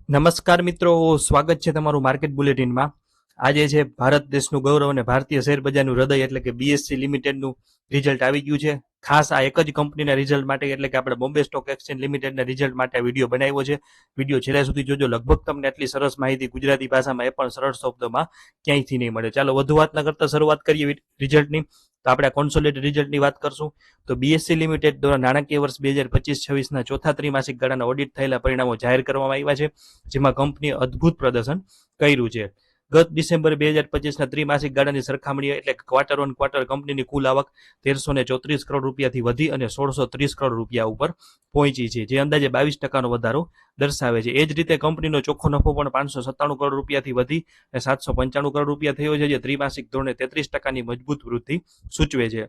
નમસ્કાર મિત્રો, સ્વાગત છે તમારું માર્કેટ બુલેટિનમાં। આજે છે ભારત દેશનું ગૌરવ અને ભારતીય શેર બજારનું હૃદય એટલે કે બીએસસી લિમિટેડનું રિઝલ્ટ આવી ગયું છે। ખાસ આ એક જ કંપનીના રિઝલ્ટ માટે એટલે કે આપણે બોમ્બે સ્ટોક એક્સચેન્જ લિમિટેડના રિઝલ્ટ માટે આ વિડીયો બનાવ્યો છે। વિડીયો છેલ્લા સુધી જોજો, લગભગ તમને આટલી સરસ માહિતી ગુજરાતી ભાષામાં એ પણ સરળ શબ્દોમાં ક્યાંયથી નહીં મળે। ચાલો વધુ વાત ન કરતા શરૂઆત કરીએ રિઝલ્ટની। તો આપણે કોન્સોલિડેટેડ રિઝલ્ટની વાત કરશું તો બીએસસી લિમિટેડ દ્વારા નાણાકીય વર્ષ 2025-26ના ચોથા ત્રિમાસિક ગાળાના ઓડિટ થયેલા પરિણામો જાહેર કરવામાં આવ્યા છે, જેમાં કંપનીએ અદ્ભુત પ્રદર્શન કર્યું છે। ગત ડિસેમ્બર 2025ના ત્રિમાસિક ગાળાની સરખામણીએ એટલે ક્વાર્ટર ઓન ક્વાર્ટર કંપનીની કુલ આવક 1334 કરોડ રૂપિયાથી વધી અને 1630 કરોડ રૂપિયા ઉપર પહોંચી છે, જે અંદાજે 22% વધારો દર્શાવે છે। એ જ રીતે કંપનીનો ચોખ્ખો નફો પણ 597 કરોડ રૂપિયાથી વધી અને 795 કરોડ રૂપિયા થયો છે, જે ત્રિમાસિક ધોરણે 33%ની મજબૂત વૃદ્ધિ સૂચવે છે।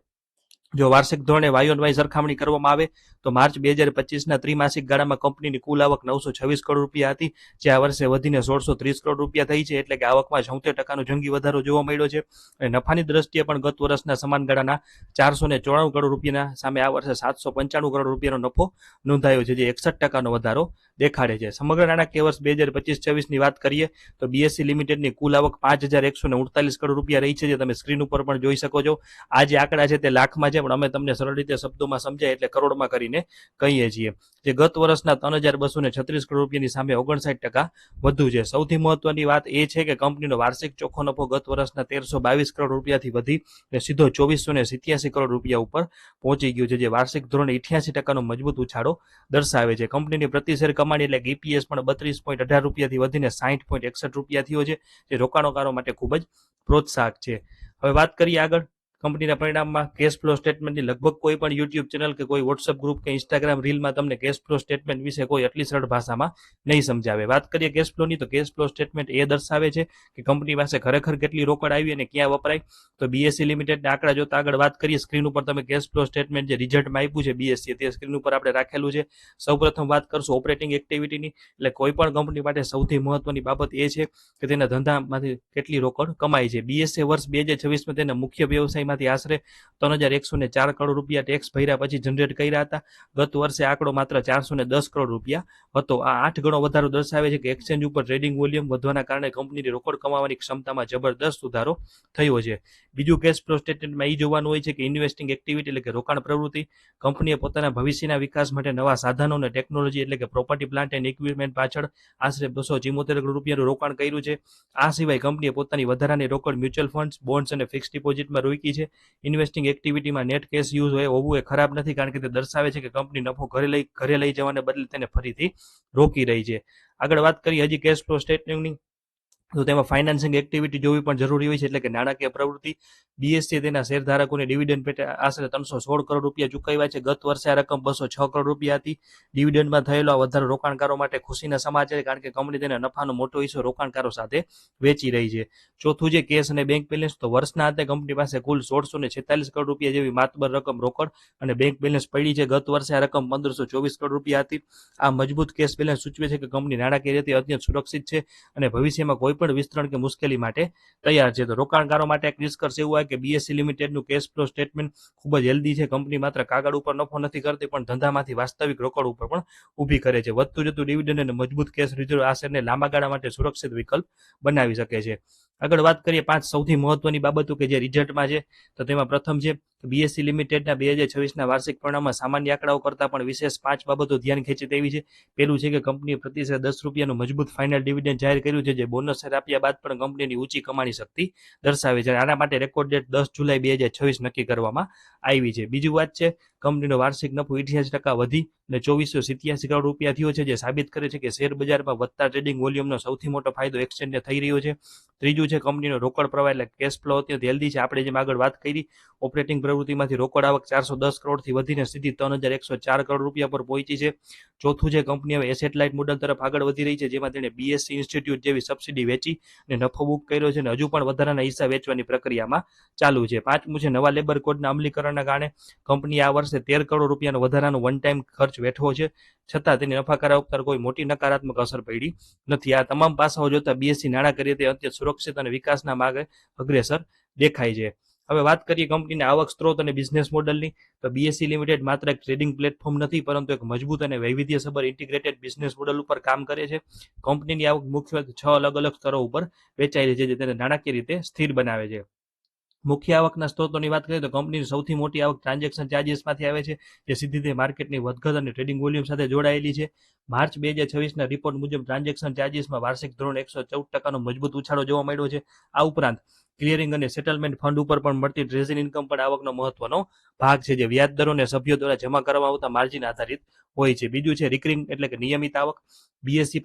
જો વાર્ષિક ધોરણે વાય ઓન વાય સરખામણી કરવામાં આવે તો માર્ચ 2025ના ત્રિમાસિક ગાળામાં કંપનીની કુલ આવક 926 કરોડ રૂપિયા હતી, જે આ વર્ષે વધીને 1630 કરોડ રૂપિયા થઈ છે, એટલે કે આવકમાં 76%નો જંગી વધારો જોવા મળ્યો છે। અને નફાની દ્રષ્ટિએ પણ ગત વર્ષના સમાન ગાળાના 494 કરોડ રૂપિયાના સામે આ વર્ષે 795 કરોડ રૂપિયાનો નફો નોંધાયો છે, જે 61%નો વધારો દેખાડે છે। સમગ્ર નાણાકીય વર્ષ 2025-26ની વાત કરીએ તો બીએસસી લિમિટેડની કુલ આવક 5148 કરોડ રૂપિયા રહી છે, જે તમે સ્ક્રીન ઉપર પણ જોઈ શકો છો। આ જે આંકડા છે તે લાખમાં છે, પણ અમે તમને સરળ રીતે શબ્દોમાં સમજાય એટલે કરોડમાં કરીને કહીએ છીએ, જે ગત વર્ષના 3236 કરોડ રૂપિયાની સામે 59% વધુ છે। સૌથી મહત્વની વાત એ છે કે કંપનીનો વાર્ષિક ચોખ્ખો નફો ગત વર્ષના 1322 કરોડ રૂપિયાથી વધી અને સીધો 2487 કરોડ રૂપિયા ઉપર પહોંચી ગયો છે, જે વાર્ષિક ધોરણે 88%નો મજબૂત ઉછાળો દર્શાવે છે। કંપનીની પ્રતિ શેર કમાણી એટલે કે ઈપીએસ પણ 32.18 રૂપિયાથી વધીને 60.61 રૂપિયા થયો છે, જે રોકાણકારો માટે ખૂબ જ પ્રોત્સાહક છે। હવે વાત કરીએ આગળ કંપનીના પરિણામમાં કેશ ફ્લો સ્ટેટમેન્ટની। લગભગ કોઈ પણ યુટ્યુબ ચેનલ કે કોઈ વોટ્સઅપ ગ્રુપ કે ઇન્સ્ટાગ્રામ રીલમાં તમને કેશ ફ્લો સ્ટેટમેન્ટ વિશે કોઈ એટલી સરળ ભાષામાં નહીં સમજાવે। વાત કરીએ કેશ ફ્લોની તો કેશ ફ્લો સ્ટેટમેન્ટ એ દર્શાવે છે કે કંપની પાસે ખરેખર કેટલી રોકડ આવી અને ક્યાં વપરાય। તો બીએસસી લિમિટેડના આંકડા જોતા આગળ વાત કરીએ, સ્ક્રીન ઉપર તમે કેશ ફ્લો સ્ટેટમેન્ટ જે રિઝલ્ટમાં આપ્યું છે બીએસસી તે સ્ક્રીન ઉપર આપણે રાખેલું છે। સૌપ્રથમ વાત કરશું ઓપરેટિંગ એક્ટિવિટીની, એટલે કોઈ પણ કંપની માટે સૌથી મહત્વની બાબત એ છે કે તેના ધંધામાંથી કેટલી રોકડ કમાય છે। બીએસસી વર્ષ 2026માં તેના મુખ્ય વ્યવસાયમાંથી આશરે 3104 કરોડ રૂપિયા ટેક્સ ભર્યા પછી જનરેટ કર્યા હતા। ગત વર્ષે આંકડો માત્ર 410 કરોડ રૂપિયા હતો। આ 8 ગણો વધારો દર્શાવે છે કે એક્સચેન્જ ઉપર ટ્રેડિંગ વોલ્યુમ વધવાના કારણે કંપનીની રોકડ કમાવાની ક્ષમતામાં જબરદસ્ત સુધારો થયો છે। બીજું કેશ ફ્લો સ્ટેટમેન્ટમાં એ જોવાનું હોય છે કે ઇન્વેસ્ટિંગ એક્ટિવિટી એટલે કે રોકાણ પ્રવૃત્તિ। કંપનીએ પોતાના ભવિષ્યના વિકાસ માટે નવા સાધનો અને ટેકનોલોજી એટલે કે પ્રોપર્ટી પ્લાન્ટ એન્ડ ઇક્વિપમેન્ટ પાછળ આશરે 274 કરોડ રૂપિયાનું રોકાણ કર્યું છે। આ સિવાય કંપનીએ પોતાની વધારાની રોકડ મ્યુચ્યુઅલ ફંડ્સ, બોન્ડ્સ અને ફિક્સ ડિપોઝિટમાં રોકી છે। ઇન્વેસ્ટિંગ એક્ટિવિટીમાં નેટ કેશ યુઝ હોવું એ ખરાબ નથી, કારણ કે તે દર્શાવે છે કે કંપની નફો ઘરે લઈ જવાને બદલે તેને ફરીથી રોકી રહી છે। આગળ વાત કરીએ હજી કેશ ફ્લો સ્ટેટમેન્ટની તો તેમાં ફાઇનાન્સિંગ એક્ટિવિટી જોવી પણ જરૂરી હોય છે, એટલે કે નાણાકીય પ્રવૃત્તિ। બીએસસી તેના શેરધારકોને ડિવિડન્ડ પેટે આશરે 316 કરોડ રૂપિયા ચૂકવ્યા છે। ગત વર્ષે આ રકમ 206 કરોડ રૂપિયા હતી। ડિવિડન્ડમાં થયેલો આ વધારો રોકાણકારો માટે ખુશીના સમાચાર, કારણ કે કંપની તેના નફાનો મોટો હિસ્સો રોકાણકારો સાથે વેચી રહી છે। ચોથું છે કેશ અને બેંક બેલેન્સ, તો વર્ષના અંતે કંપની પાસે કુલ 1646 કરોડ રૂપિયા જેવી માતબર રકમ રોકડ અને બેંક બેલેન્સ પડી છે। ગત વર્ષે આ રકમ 1524 કરોડ રૂપિયા હતી। આ મજબૂત કેશ બેલેન્સ સૂચવે છે કે કંપની નાણાકીય રીતે અત્યંત સુરક્ષિત છે અને ભવિષ્યમાં કોઈ પણ વિસ્તરણ કે મુશ્કેલી માટે તૈયાર છે। તો રોકાણકારો માટે એક નિષ્કર્ષ એવું હોય કે બીએસસી લિમિટેડનું કેશ ફ્લો સ્ટેટમેન્ટ ખૂબ જ હેલ્ધી છે। કંપની માત્ર કાગળ ઉપર નફો નથી કરતી, પણ ધંધામાંથી વાસ્તવિક રોકડ ઉપર પણ ઊભી કરે છે। વધતું જતું ડિવિડન્ડ અને મજબૂત કેશ રિઝર્વ આ શેરને લાંબા ગાળા માટે સુરક્ષિત વિકલ્પ બનાવી શકે છે। આગળ વાત કરીએ 5 સૌથી મહત્વની બાબતો કે જે રિઝલ્ટમાં છે, તો તેમાં પ્રથમ છે બીએસસી લિમિટેડના 2026ના વાર્ષિક પરિણામમાં સામાન્ય આંકડાઓ કરતાં પણ વિશેષ 5 બાબતો ધ્યાન ખેંચે તેવી છે। પહેલું છે કે કંપનીએ પ્રતિ શેર 10 રૂપિયાનું મજબૂત ફાઇનલ ડિવિડન્ડ જાહેર કર્યું છે, જે બોનસ શેર આપ્યા બાદ પણ કંપનીની ઊંચી કમાણી શક્તિ દર્શાવે છે। આના માટે રેકોર્ડ ડેટ 10 જુલાઈ 2026 નક્કી કરવામાં આવી છે। બીજું વાત છે કંપનીનો વાર્ષિક નફો 88% વધી અને 2487 કરોડ રૂપિયા થયો છે, જે સાબિત કરે છે કે શેર બજારમાં વધતા ટ્રેડિંગ વોલ્યુમનો સૌથી મોટો ફાયદો એક્સચેન્જને થઈ રહ્યો છે। ત્રીજું છે કંપનીનો રોકડ પ્રવાહ એટલે કેશ ફ્લો અત્યંત હેલ્ધી છે। આપણે જેમ આગળ વાત કરી, ઓપરેટિંગ પ્રવૃત્તિમાંથી રોકડ આવક 410 કરોડથી વધીને સીધી 3104 કરોડ રૂપિયા પર પહોંચી છે। ચોથું છે કંપની હવે એસેટ લાઇટ મોડલ તરફ આગળ વધી રહી છે, જેમાં તેણે બીએસસી ઇન્સ્ટિટ્યૂટ જેવી સબસિડી વેચી અને નફો બુક કર્યો છે અને હજુ પણ વધારાના હિસ્સા વેચવાની પ્રક્રિયામાં ચાલુ છે। પાંચમું છે નવા લેબર કોડના અમલીકરણના કારણે કંપનીએ આ વર્ષે 13 કરોડ રૂપિયાનો વધારાનો વન ટાઈમ ખર્ચ વેઠવો છે, છતાં તેની નફાકારક પર કોઈ મોટી નકારાત્મક અસર પડી નથી। આ તમામ પાસાઓ જોતા બીએસસી નાણાકીય રીતે અત્યંત સુરક્ષિત અને વિકાસના માર્ગે અગ્રેસર દેખાય છે। હવે વાત કરીએ કંપનીના આવક સ્ત્રોત અને બિઝનેસ મોડલની, તો બીએસસી લિમિટેડ માત્ર એક ટ્રેડિંગ પ્લેટફોર્મ નથી, પરંતુ એક મજબૂત અને વૈવિધ્યસભર ઇન્ટિગ્રેટેડ બિઝનેસ મોડલ ઉપર કામ કરે છે. કંપનીની આવક મુખ્યત્વે 6 અલગ અલગ સ્તરો ઉપર વેચાયેલી છે, જે તેને નાણાકીય રીતે સ્થિર બનાવે છે. મુખ્ય આવકના સ્ત્રોતોની વાત કરીએ તો કંપનીની સૌથી મોટી આવક ટ્રાન્ઝેક્શન ચાર્જિસમાંથી આવે છે, જે સીધી રીતે માર્કેટની વધઘટ અને ટ્રેડિંગ વોલ્યુમ સાથે જોડાયેલી છે. માર્ચ 2026ના રિપોર્ટ મુજબ ટ્રાન્ઝેક્શન ચાર્જિસમાં વાર્ષિક ધોરણે 114% મજબૂત ઉછાળો જોવા મળ્યો છે. આ ઉપરાંત ક્લિયરિંગ અને સેટલમેન્ટ ફંડ ઉપર પણ મળતી ટ્રેઝરી ઇન્કમ પણ આવકનો મહત્વનો ભાગ છે, જે વ્યાજ દરો અને સભ્યો દ્વારા જમા કરવામાં આવતા માર્જિન આધારિત હોય છે. બીજું છે રિકરિંગ એટલે કે નિયમિત આવક. બીએસસી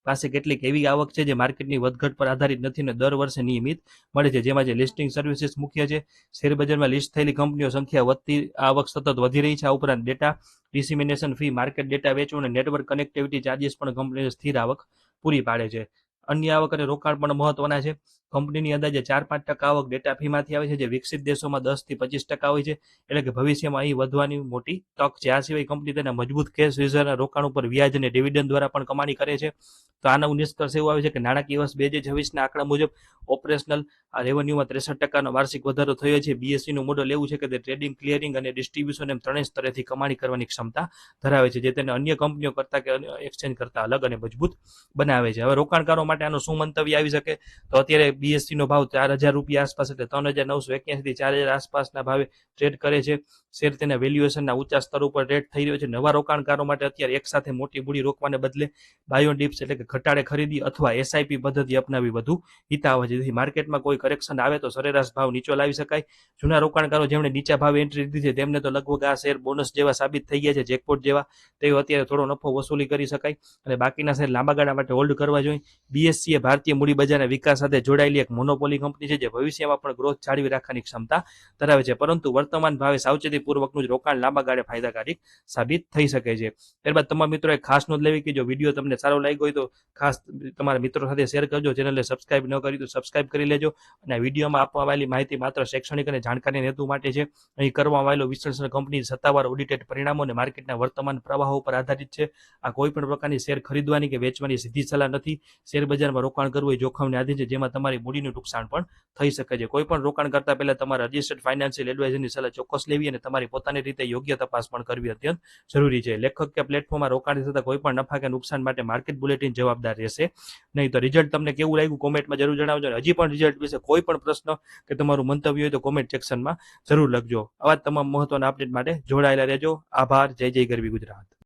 પાસે કેટલીક એવી આવક છે જે માર્કેટની વધઘટ પર આધારિત નથી અને દર વર્ષે નિયમિત મળે છે, જેમાં જે લિસ્ટિંગ સર્વિસીસ મુખ્ય છે. શેરબજારમાં લિસ્ટ થયેલી કંપનીઓ સંખ્યા વધતી આવક સતત વધી રહી છે. આ ઉપરાંત ડેટા ડિસિમિનેશન ફી, માર્કેટ ડેટા વેચવું અને નેટવર્ક કનેક્ટિવિટી ચાર્જિસ પણ કંપનીને સ્થિર આવક પૂરી પાડે છે. અન્ય આવક અને રોકાણ પણ મહત્વના છે. કંપનીની અંદાજે 4-5% આવક ડેટા ફીમાંથી આવે છે, જે વિકસિત દેશોમાં 10-25% હોય છે, એટલે કે ભવિષ્યમાં અહીં વધવાની મોટી તક છે. આ સિવાય કંપની તેના મજબૂત કેશ રિઝર્વ રોકાણ ઉપર વ્યાજ અને ડિવિડન્ડ દ્વારા પણ કમાણી કરે છે. તો આનો નિષ્કર્ષ એવો આવે છે કે નાણાકીય વર્ષ 2026ના આંકડા મુજબ ઓપરેશનલ રેવન્યુમાં 63% વાર્ષિક વધારો થયો છે. બીએસસીનું મોડલ એવું છે કે તે ટ્રેડિંગ, ક્લિયરિંગ અને ડિસ્ટ્રીબ્યુશન એમ ત્રણેય સ્તરેથી કમાણી કરવાની ક્ષમતા ધરાવે છે, જે તેને અન્ય કંપનીઓ કરતા કે એક્સચેન્જ કરતા અલગ અને મજબૂત બનાવે છે. હવે રોકાણકારો માટે આનું શું મંતવ્ય આવી શકે, તો અત્યારે બીએસસીનો ભાવ 4,000 રૂપિયા આસપાસ એટલે 3,981 થી 4,000 આસપાસના ભાવે ટ્રેડ કરે છે. શેર તેના વેલ્યુએશનના ઊંચા સ્તર ઉપર ટ્રેડ થઈ રહ્યો છે. નવા રોકાણકારો માટે અત્યારે એકસાથે મોટી મૂડી રોકવાને બદલે બાયો ડિપ્સ એટલે કે ઘટાડે ખરીદી અથવા એસઆઈપી પદ્ધતિ અપનાવી વધુ હિતાવહ છે, જેથી માર્કેટમાં કોઈ કરેક્શન આવે તો સરેરાશ ભાવ નીચો લાવી શકાય. જૂના રોકાણકારો જેમણે નીચા ભાવે એન્ટ્રી લીધી છે તેમને તો લગભગ આ શેર બોનસ જેવા સાબિત થઈ ગયા છે, જેકપોટ જેવા. તેઓ અત્યારે થોડો નફો વસૂલી કરી શકાય અને બાકીના શેર લાંબા ગાળા માટે હોલ્ડ કરવા જોઈએ. બીએસસી એ ભારતીય મૂડી બજારના વિકાસ સાથે જોડાયેલી એક મોનોપોલી કંપની છે, જે ભવિષ્યમાં પણ ગ્રોથ જાળવી રાખવાની ક્ષમતા ધરાવે છે, પરંતુ વર્તમાન ભાવે સાવચેતીપૂર્વકનું જ રોકાણ લાંબા ગાળે ફાયદાકારક સાબિત થઈ શકે છે. ત્યારબાદ તમામ મિત્રો એક ખાસ નોંધ લેવી કે જો વિડીયો તમને સારો લાગ્યો હોય તો ખાસ તમારા મિત્રો સાથે શેર કરજો. ચેનલને સબસ્ક્રાઇબ ન કરી તો સબસ્ક્રાઇબ કરી લેજો. અને આ વિડીયોમાં આપવામાં આવેલી માહિતી માત્ર શૈક્ષણિક અને જાણકારી હેતુ માટે છે. અહીં કરવામાં આવેલો વિશ્લેષણ કંપની સત્તાવાર ઓડિટેડ પરિણામો અને માર્કેટના વર્તમાન પ્રવાહો પર આધારિત છે. આ કોઈ પણ પ્રકારની શેર ખરીદવાની કે વેચવાની સીધી સલાહ નથી. શેર બજારમાં રોકાણ કરવું એ જોખમને આધીન છે, જેમાં તમારી મૂડીનું નુકસાન પણ થઈ શકે છે. કોઈ પણ રોકાણ કરતા પહેલા તમારા રજિસ્ટર્ડ ફાઇનાન્શિયલ એડવાઇઝરની સલાહ ચોક્કસ લેવી અને તમારી પોતાની રીતે યોગ્ય તપાસ પણ કરવી અત્યંત જરૂરી છે. લેખક કે પ્લેટફોર્મમાં રોકાણ થતા કોઈ પણ નફા કે નુકસાન માટે માર્કેટ બુલેટિન જવાબદાર રહેશે નહીં. તો રિઝલ્ટ તમને કેવું લાગ્યું કોમેન્ટમાં જરૂર જણાવજો. હજી પણ રિઝલ્ટ વિશે કોઈ પણ પ્રશ્ન કે તમારું મંતવ્ય હોય તો કોમેન્ટ સેક્શનમાં જરૂર લખજો. આવા તમામ મહત્વના અપડેટ માટે જોડાયેલા રહેજો. આભાર. જય જય ગરવી ગુજરાત.